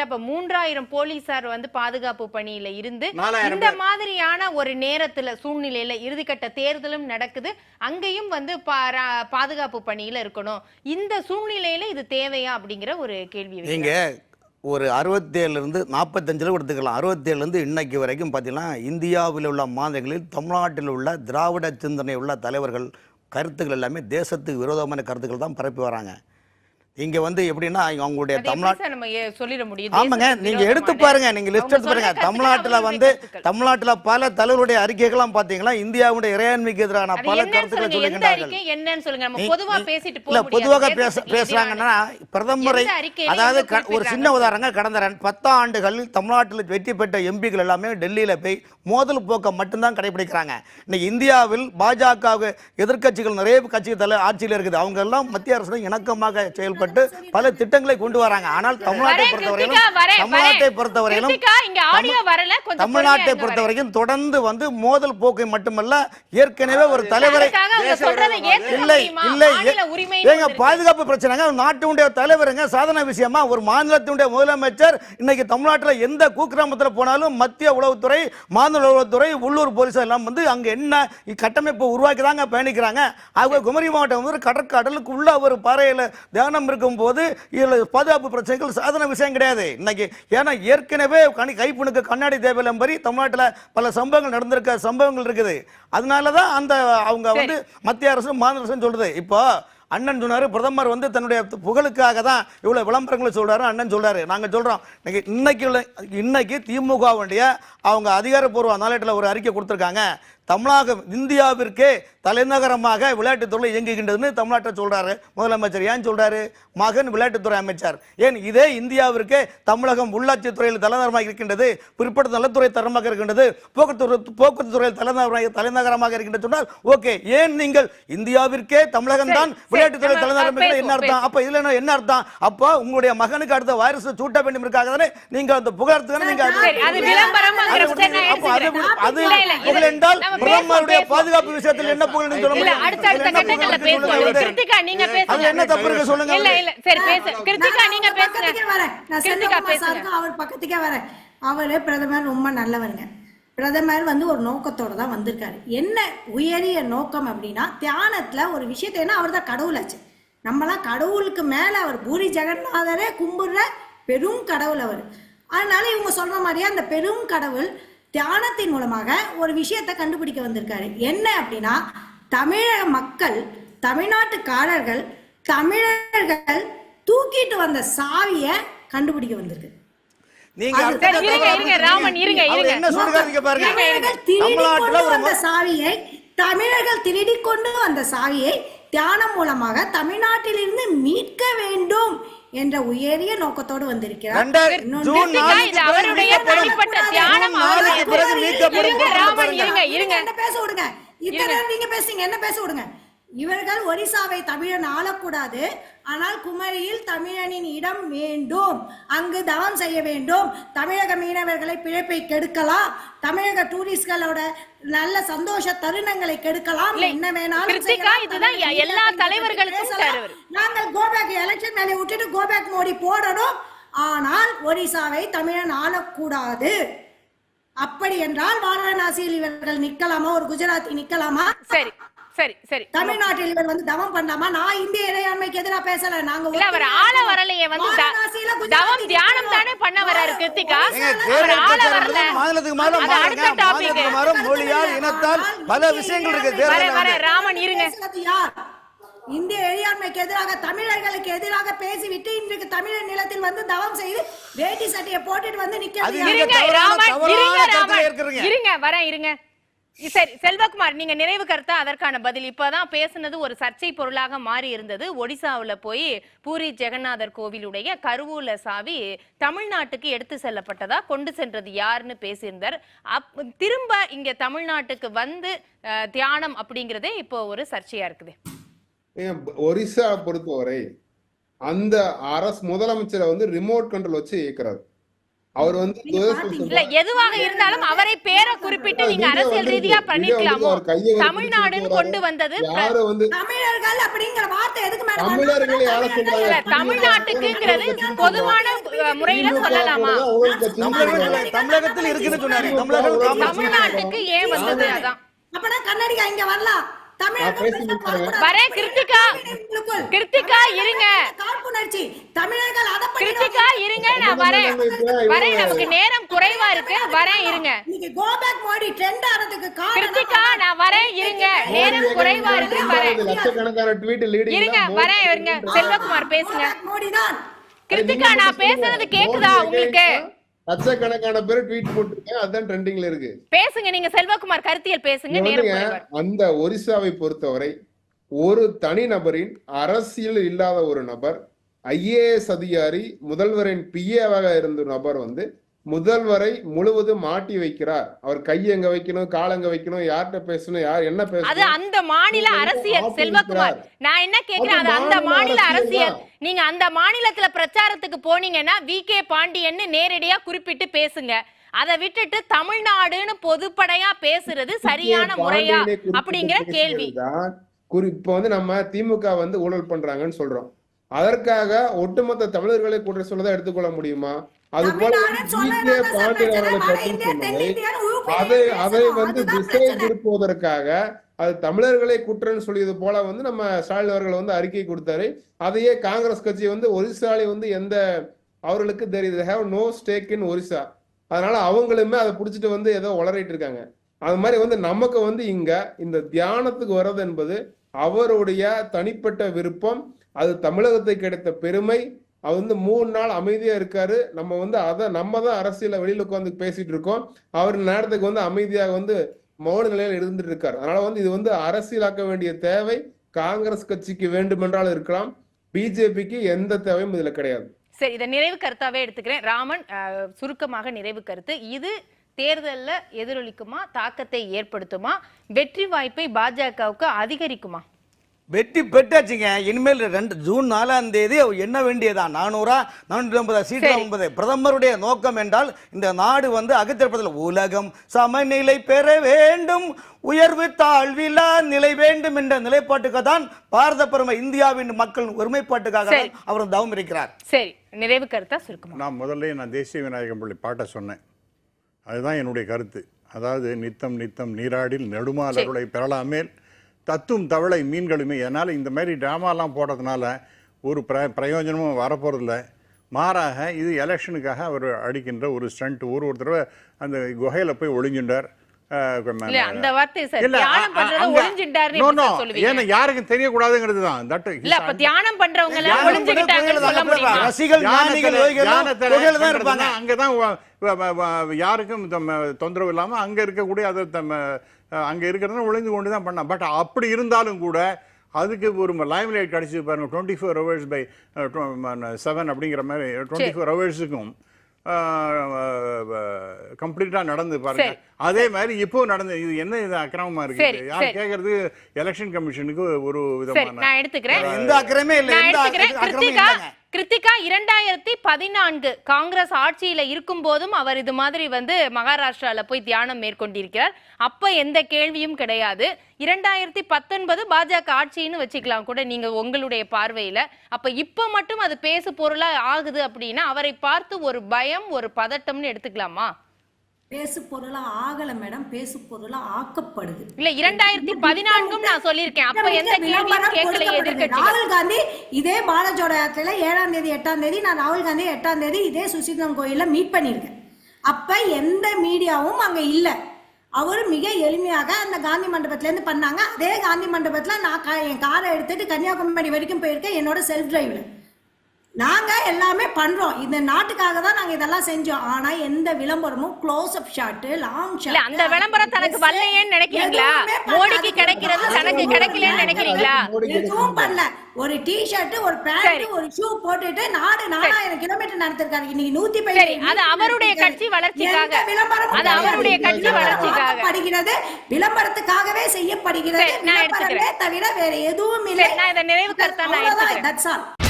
அப்ப 3000 போலீசார் வந்து பாதுகாப்பு பணியில இருந்து இந்த மாதிரியான ஒரு நேரத்துல சூழ்நிலையில இறுதிக்கட்ட தேர்தலும் நடக்குது, அங்கேயும் வந்து பாதுகாப்பு பணியில இருக்கணும். இந்த சூழ்நிலையில இது தேவையா அப்படிங்கிற ஒரு கேள்வி. நீங்க ஒரு 67லிருந்து 45 எடுத்துக்கலாம். 67லேருந்து இன்னைக்கு வரைக்கும் பார்த்தீங்கன்னா இந்தியாவில் உள்ள மாநிலங்களில் தமிழ்நாட்டில் உள்ள திராவிட சிந்தனை உள்ள தலைவர்கள் கருத்துக்கள் எல்லாமே தேசத்துக்கு விரோதமான கருத்துக்கள் தான் பரப்பி வராங்க. இங்க வந்து எப்படின்னா அவங்களுடைய ஆமாங்க, நீங்க எடுத்து பாருங்க, நீங்க லிஸ்ட் எடுத்து பாருங்க. தமிழ்நாட்டில் பல தலைவருடைய அறிக்கைகள்லாம் பாத்தீங்களா இந்தியாவுடைய இறையாண்மைக்கு எதிரான பல கருத்துக்களை சொல்லியிருக்கிறார்கள். பொதுவாக பேசுறாங்கன்னா பிரதமரை, அதாவது ஒரு சின்ன உதாரணம், கடந்த 10 ஆண்டுகளில் தமிழ்நாட்டில் வெற்றி பெற்ற எம்பிக்கள் எல்லாமே டெல்லியில போய் மோதல் போக்க மட்டும்தான் கடைபிடிக்கிறாங்க. இன்னைக்கு இந்தியாவில் பாஜக எதிர்கட்சிகள் நிறைய கட்சிகள் ஆட்சியில் இருக்குது. அவங்க எல்லாம் மத்திய அரசு இணக்கமாக செயல்பட்டு பல திட்டங்களை கொண்டு வராங்க. ஆனால் தமிழ்நாட்டை பொறுத்தவரைக்கும் தொடர்ந்து வந்து மோதல் போக்கை மட்டுமல்ல, ஏற்கனவே ஒரு தலைவரை பாதுகாப்பு பிரச்சனை நாட்டுடைய தலைவருங்க சாதனை விஷயமா ஒரு மாநிலத்தினுடைய முதலமைச்சர் இன்னைக்கு தமிழ்நாட்டில் எந்த குக்கிராமத்தில் போனாலும் மத்திய உளவுத்துறை, மாநில உளவுத்துறை, உள்ளூர் போலீஸ் எல்லாம் வந்து அங்க என்ன கட்டமைப்பு உருவாக்கி தாங்க பயணிக்கிறாங்க. அவங்க குமரி மாவட்டம் வந்து கடற்கடலுக்கு உள்ள ஒரு பாறையில தியானம் இருக்கும் போது பாதுகாப்பு பிரச்சனைகள் சாதாரண விஷயம் கிடையாது இன்னைக்கு. ஏன்னா ஏற்கனவே கைப்புணுக்கு கண்ணாடி தேவையில்லை மாதிரி தமிழ்நாட்டில் பல சம்பவங்கள் இருக்குது. அதனாலதான் அந்த அவங்க வந்து மத்திய அரசு மாநில அரசு சொல்றது. இப்போ அண்ணன் சொன்னாரு, பிரதமர் வந்து தன்னுடைய புகழுக்காக தான் இவ்வளவு விளம்பரங்களை சொல்றாரு. அண்ணன் சொல்றாரு, நாங்க சொல்றோம் இன்னைக்கு திமுக அவங்க அதிகாரப்பூர்வ நாளேட்டில் ஒரு அறிக்கை கொடுத்திருக்காங்க. தமிழகம் இந்தியாவிற்கே தலைநகரமாக விளையாட்டுத்துறை இயங்குகின்றதுன்னு தமிழ்நாட்டை சொல்றாரு முதலமைச்சர். ஏன் சொல்றாரு? மகன் விளையாட்டுத்துறை அமைச்சர். ஏன் இதே இந்தியாவிற்கே தமிழகம் உள்ளாட்சி துறையில் தலைநகரமாக இருக்கின்றது, பிற்படுத்த நலத்துறை தரமாக இருக்கின்றது, போக்குவரத்து துறையில் தலைநகரமாக இருக்கின்றது சொன்னால் ஓகே. ஏன் நீங்கள் இந்தியாவிற்கே தமிழகம் தான் விளையாட்டுத்துறை தலைநகரம் என்ன அர்த்தம்? அப்ப இதுல என்ன அர்த்தம்? அப்போ உங்களுடைய மகனுக்கு அடுத்த வைரஸ் சூட்ட வேண்டும் தானே நீங்க அந்த புகாரத்துக்கு நீங்க என்றால் பிரதமருடைய பாதுகாப்பு விஷயத்தில் என்ன புகழ் சொல்ல முடியும்? என்ன தப்பு இருக்கு சொல்லுங்க. அவர் பக்கத்துக்கே வர அவரு பிரதமர் ரொம்ப நல்லவருங்க. பிரதமர் வந்து ஒரு நோக்கத்தோட தான் வந்திருக்காரு. என்ன உயரிய நோக்கம் அப்படின்னா தியானத்துல ஒரு விஷயத்த, ஏன்னா அவர் தான் கடவுளாச்சு. நம்மளாம் கடவுளுக்கு மேல அவர் பூரி ஜெகநாதரே கும்பிடுற பெரும் கடவுள் அவர். அதனால இவங்க சொல்ற மாதிரியே அந்த பெரும் கடவுள் தியானத்தின் மூலமாக ஒரு விஷயத்தை கண்டுபிடிக்க வந்திருக்காரு. என்ன அப்படின்னா தமிழக மக்கள், தமிழ்நாட்டுக்காரர்கள், தமிழர்கள் தூக்கிட்டு வந்த சாவியை கண்டுபிடிக்க வந்திருக்கு. தமிழர்கள் திருடி கொண்டு வந்த சாவியை தியானம் மூலமாக தமிழ்நாட்டிலிருந்து மீட்க வேண்டும் என்ற உயரிய நோக்கத்தோடு வந்திருக்கிறார். இவர்கள் ஒரிசாவை தமிழன் ஆளக்கூடாது, ஆனால் குமரியில் தமிழனின் இடம் வேண்டும், அங்கு தவம் செய்ய வேண்டும், தமிழக மீனவர்களை பிழைப்பை கெடுக்கலாம், தமிழக டூரிஸ்ட்களோட நல்ல சந்தோஷ தருணங்களை கெடுக்கலாம், என்ன வேணாலும் எல்லா தலைவர்களுக்கும் நாங்கள் கோபேக் எலெக்ஷன் மேலே விட்டுட்டு கோபேக் மோடி போடணும், ஆனால் ஒரிசாவை தமிழன் ஆளக்கூடாது. அப்படி என்றால் வாரணாசியில் இவர்கள் நிக்கலாமா? ஒரு குஜராத்தி நிக்கலாமா? சரி சரி சரி. தமிழ்நாட்டில் இவர் வந்து தவம் பண்ணாமா? நான் இந்திய இறையாண்மைக்கு எதிராக பேசல. நாங்க அவர் ஆள வரலையே, வந்து தவம் தியானம் தானே பண்ண வராரு கிருத்திகா. ஆள வரல. அடுத்த டாபிக் மொழியால் இனத்தால் பல விஷயங்கள் இருக்கு. ராமன் இருங்க. இந்திய இறையாண்மைக்கு எதிராக தமிழர்களுக்கு எதிராக பேசிவிட்டு இன்றைக்கு தமிழர் நிலத்தில் வந்து தவம் செய்து வேட்டி சட்டையை போட்டுட்டு வந்து இருங்க. சரி செல்வகுமார், நீங்க நிறைவு கருத்தா அதற்கான பதில். இப்பதான் பேசுனது ஒரு சர்ச்சை பொருளாக மாறி இருந்தது. ஒடிசாவுல போய் பூரி ஜெகநாதர் கோவிலுடைய கருவூல சாவி தமிழ்நாட்டுக்கு எடுத்து செல்லப்பட்டதா, கொண்டு சென்றது யாருன்னு பேசியிருந்தார். திரும்ப இங்க தமிழ்நாட்டுக்கு வந்து தியானம் அப்படிங்கறதே இப்போ ஒரு சர்ச்சையா இருக்குது. ஒரிசா பொறுத்தவரை அந்த அரசு முதலமைச்சரை வந்து ரிமோட் கண்ட்ரோல் வச்சு இயக்குறாரு. அவர் வந்து இல்ல எதுவாக இருந்தாலும் அவரை பேரை குறிப்பிட்டு நீங்க அரசியல் ரீதியா பண்ணிக்கலாமோ? தமிழ்நாடுன்னு கொண்டு வந்தது தமிழர்கள் அப்படிங்கிற வார்த்தை எதுக்கு மேடம்? தமிழர்கள் யார சொல்றாங்க? தமிழ்நாட்டுக்குங்கிறது பொதுவான முறையில சொல்லலாமா? தமிழகத்தில் இருக்குன்னு சொன்னாரு. தமிழ்நாட்டுக்கு ஏன் வந்தது? அதான் அப்பனா கன்னடிகா இங்க வரலாம். வரேன் கிருத்திகா இருங்க. தமிழர்கள் அத கிருத்திகா இருங்க, நான் வரேன். நமக்கு நேரம் குறைவா இருக்கு, வரேன் இருங்க. நீங்க கோ பேக் மோடி ட்ரெண்ட் ஆறதுக்கு காரணம் கிருத்திகா நான் வரேன் இருங்க, நேரம் குறைவா இருக்கு, வரேன் லட்சக்கணக்கான ட்வீட் லீடிங் இருங்க, வரேன் இருங்க. செல்வகுமார் பேசுங்க. மோடி தான். கிருத்திகா நான் பேசுறது கேக்குதா உங்களுக்கு? லட்சக்கணக்கான பேர் ட்வீட் போட்டுருக்கேன், அதான் ட்ரெண்டிங்ல இருக்கு. பேசுங்க நீங்க செல்வகுமார், கருத்தியல் பேசுங்க. நேரம் அந்த ஒரிசாவை பொறுத்தவரை ஒரு தனிநபரின் அரசியல் இல்லாத ஒரு நபர், IAS அதிகாரி, முதல்வரின் பிஏவாக இருந்த நபர் வந்து முதல்வரை முழுவதும் மாட்டி வைக்கிறார். அவர் கை எங்க வைக்கணும், கால் எங்க வைக்கணும், யார்கிட்ட பேசணும், யார் என்ன பேசணும், அது அந்த மாநில அரசியல். செல்வகுமார் நான் என்ன கேக்குறேன், அது அந்த மாநில அரசியல். நீங்க அந்த மாநிலத்துல பிரச்சாரத்துக்கு போனீங்கன்னா VK பாண்டியன்னு நேரடியா குறிப்பிட்டு பேசுங்க. அதை விட்டுட்டு தமிழ்நாடுன்னு பொதுப்படையா பேசுறது சரியான முறையா அப்படிங்கிற கேள்வி. இப்ப வந்து நம்ம திமுக வந்து ஊழல் பண்றாங்கன்னு சொல்றோம். அதற்காக ஒட்டுமொத்த தமிழர்களை குற்றம் சொல்லதான் எடுத்துக்கொள்ள முடியுமா? அது போல அதை வந்து திசை திருப்புவதற்காக அது தமிழர்களை குற்றம் சொல்லியது போல வந்து நம்ம ஸ்டாலின் அவர்கள் வந்து அறிக்கை கொடுத்தாரு. அதையே காங்கிரஸ் கட்சி வந்து ஒரிசாலை வந்து எந்த அவர்களுக்கு தெரியுது, have no stake in Orissa. அதனால அவங்களுமே அதை புடிச்சிட்டு வந்து ஏதோ உளறிட்டு இருக்காங்க. அது மாதிரி வந்து நமக்கு வந்து இங்க இந்த தியானத்துக்கு வர்றது என்பது அவருடைய தனிப்பட்ட விருப்பம். அது தமிழகத்தை கிடைத்த பெருமை. அவர் வந்து 3 நாள் அமைதியா இருக்காரு. நம்ம வந்து நம்ம தான் அரசியல வெளியில உட்காந்து பேசிட்டு இருக்கோம். அவர் நேரத்துக்கு வந்து அமைதியாக வந்து மௌன நிலையில் இருந்துட்டு இருக்காரு. அதனால வந்து இது வந்து அரசியலாக்க வேண்டிய தேவை காங்கிரஸ் கட்சிக்கு வேண்டுமென்றால் இருக்கலாம், பிஜேபிக்கு எந்த தேவையும் இதுல கிடையாது. சரி, இதை நிறைவு கருத்தாவே எடுத்துக்கிறேன். ராமன், சுருக்கமாக நிறைவு கருத்து. இது தேர்தல்ல எதிரொலிக்குமா, தாக்கத்தை ஏற்படுத்துமா, வெற்றி வாய்ப்பை பாஜகவுக்கு அதிகரிக்குமா? வெற்றி பெற்றாச்சுங்க. இனிமேல் ஜூன் 4ஆம் தேதி என்ன வேண்டியதான் 400 450 சீட்டு என்பது பிரதமருடைய நோக்கம் என்றால் இந்த நாடு வந்து அகத்திருப்பதில் உலகம் சமநிலை பெற வேண்டும், உயர்வு தாழ்விலா நிலை வேண்டும் என்ற நிலைப்பாட்டுக்காக தான் பாரத பெருமை இந்தியாவின் மக்கள் ஒருமைப்பாட்டுக்காக அவர் தவம் இருக்கிறார். சரி, நிறைவு கருத்தா சுருக்கமா? நான் தேசிய விநாயகம் பள்ளி பாட்டை சொன்னேன். அதுதான் என்னுடைய கருத்து. அதாவது நித்தம் நித்தம் நீராடில் நெடுமாலருளை பெறலாமேல் தத்தும் தவளை மீன்களுமே. அதனால் இந்த மாதிரி ட்ராமாலாம் போடுறதுனால ஒரு பிரயோஜனமும் வரப்போறதில்லை. மாறாக இது எலெக்ஷனுக்காக அவர் அடிக்கின்ற ஒரு ஸ்டண்ட். ஒரு தடவை அந்த குகையில் போய் ஒளிஞ்சின்றார். ஏன்னா யாருக்கும் தெரியக்கூடாதுங்கிறது தான். அங்கதான் யாருக்கும் தொந்தரவு இல்லாம அங்க இருக்கக்கூடிய அதை அங்க இருக்கிறத ஒளிந்து கொண்டுதான் பண்ண. பட் அப்படி இருந்தாலும் கூட அதுக்கு ஒரு லைம்லைட் கிடைச்சி பாருங்க. 24 hours by 7 அப்படிங்கிற மாதிரி 24 ஹவர்ஸுக்கும் கம்ப்ளீட்டா நடந்து பாருங்க. அதே மாதிரி இப்போ நடந்து இது என்ன இது அக்கிரமமா இருக்கு? யார் கேக்குறது? எலெக்ஷன் கமிஷனுக்கு ஒரு விதமான நான் எடுத்துக்கிறேன். எந்த அக்கிரமே இல்ல. கிருத்திகா 2014 காங்கிரஸ் ஆட்சியில இருக்கும் போதும் அவர் இது மாதிரி வந்து மகாராஷ்டிரால போய் தியானம் மேற்கொண்டிருக்கிறார். அப்ப எந்த கேள்வியும் கிடையாது. 2019 பாஜக ஆட்சின்னு வச்சுக்கலாம் கூட நீங்க உங்களுடைய பார்வையில. அப்ப இப்ப மட்டும் அது பேசு பொருளா ஆகுது அப்படின்னா அவரை பார்த்து ஒரு பயம், ஒரு பதட்டம்னு எடுத்துக்கலாமா? பேசு பொருளா ஆகல மேடம், பேசு பொருளா ஆக்கப்படுது. இல்ல 2014 நான் சொல்லிருக்கேன். அப்ப எந்த கேள்வியும் கேட்கல எதிர்க்கட்சி. ராகுல் காந்தி இதே பாலஜோட யாத்திரையில 7ஆம் தேதி 8ஆம் தேதி நான் ராகுல் காந்தி 8ஆம் தேதி இதே சுசீந்திரம் கோயில்ல மீட் பண்ணிருக்கேன். அப்ப எந்த மீடியாவும் அங்க இல்ல. அவரு மிக எளிமையாக அந்த காந்தி மண்டபத்துல இருந்து பண்ணாங்க. அதே காந்தி மண்டபத்துல நான் என் காரை எடுத்துட்டு கன்னியாகுமரி வரைக்கும் போயிருக்கேன் என்னோட செல்ஃப் டிரைவ்ல. நாங்க எல்லாமே பண்றோம். இந்த நாட்டுக்காக தான் நாங்க இதெல்லாம் செஞ்சோம். ஆனா எந்த விளம்பரமும் close up shot, long shot, அந்த விளம்பரம் தனக்கு வரலையேன்னு நினைக்கிறீங்களா? மோடிக்கு கிடைக்கிறது தனக்கு கிடைக்கலன்னு நினைக்கிறீங்களா? எதுவும் பண்ணல. ஒரு டி-ஷர்ட், ஒரு பேண்ட், ஒரு ஷூ போட்டுட்டு 4000 கிலோமீட்டர் நடத்திருக்காரு. இன்னைக்கு 110. அது அவருடைய கட்சி வளர்ச்சிக்காக. அது அவருடைய கட்சி வளர்ச்சிக்காக படிக்கிறது, விளம்பரத்துக்காகவே செய்யப்படுகிறது. விளம்பரமே தவிர வேற எதுவும் இல்லை. நான் இத நிறைவு கருத்தா நான் எடுத்துக்கிறேன்.